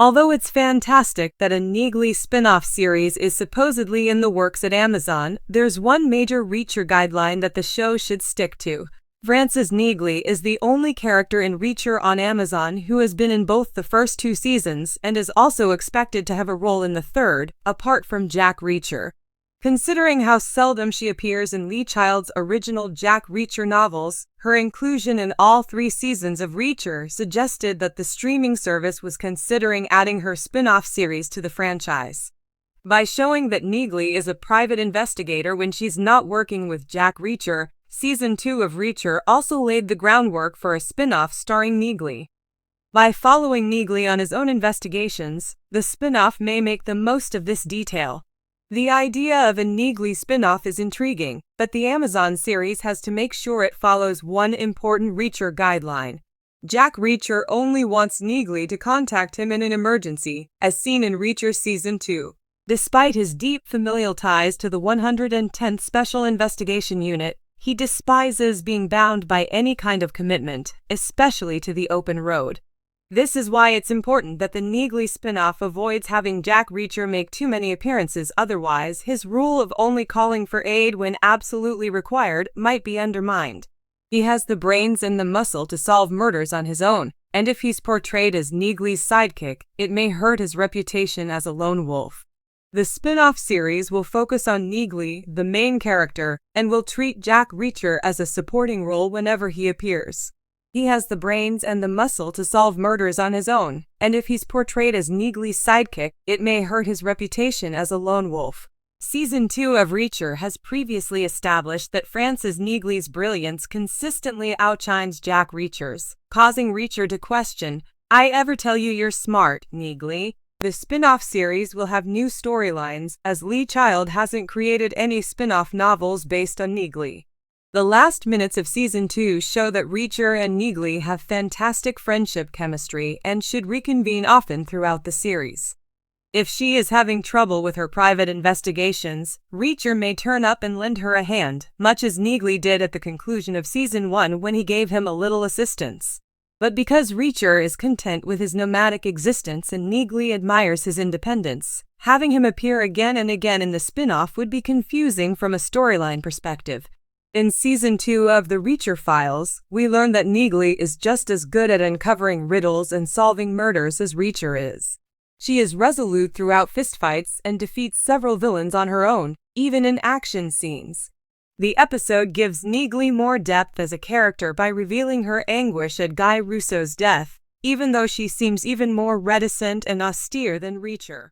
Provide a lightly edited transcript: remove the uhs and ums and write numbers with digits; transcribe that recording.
Although it's fantastic that a Neagley spin-off series is supposedly in the works at Amazon, there's one major Reacher guideline that the show should stick to. Frances Neagley is the only character in Reacher on Amazon who has been in both the first 2 seasons and is also expected to have a role in the third, apart from Jack Reacher. Considering how seldom she appears in Lee Child's original Jack Reacher novels, her inclusion in all 3 seasons of Reacher suggested that the streaming service was considering adding her spin-off series to the franchise. By showing that Neagley is a private investigator when she's not working with Jack Reacher, Season 2 of Reacher also laid the groundwork for a spin-off starring Neagley. By following Neagley on his own investigations, the spin-off may make the most of this detail. The idea of a Neagley spin-off is intriguing, but the Amazon series has to make sure it follows one important Reacher guideline. Jack Reacher only wants Neagley to contact him in an emergency, as seen in Reacher Season 2. Despite his deep familial ties to the 110th Special Investigation Unit, he despises being bound by any kind of commitment, especially to the open road. This is why it's important that the Neagley spin-off avoids having Jack Reacher make too many appearances, otherwise his rule of only calling for aid when absolutely required might be undermined. He has the brains and the muscle to solve murders on his own, and if he's portrayed as Neagley's sidekick, it may hurt his reputation as a lone wolf. The spin-off series will focus on Neagley, the main character, and will treat Jack Reacher as a supporting role whenever he appears. He has the brains and the muscle to solve murders on his own, and if he's portrayed as Neagley's sidekick, it may hurt his reputation as a lone wolf. Season 2 of Reacher has previously established that Frances Neagley's brilliance consistently outshines Jack Reacher's, causing Reacher to question, "I ever tell you you're smart, Neagley?" The spin-off series will have new storylines, as Lee Child hasn't created any spin-off novels based on Neagley. The last minutes of Season 2 show that Reacher and Neagley have fantastic friendship chemistry and should reconvene often throughout the series. If she is having trouble with her private investigations, Reacher may turn up and lend her a hand, much as Neagley did at the conclusion of Season 1 when he gave him a little assistance. But because Reacher is content with his nomadic existence and Neagley admires his independence, having him appear again and again in the spin-off would be confusing from a storyline perspective. In Season 2 of The Reacher Files, we learn that Neagley is just as good at uncovering riddles and solving murders as Reacher is. She is resolute throughout fistfights and defeats several villains on her own, even in action scenes. The episode gives Neagley more depth as a character by revealing her anguish at Guy Russo's death, even though she seems even more reticent and austere than Reacher.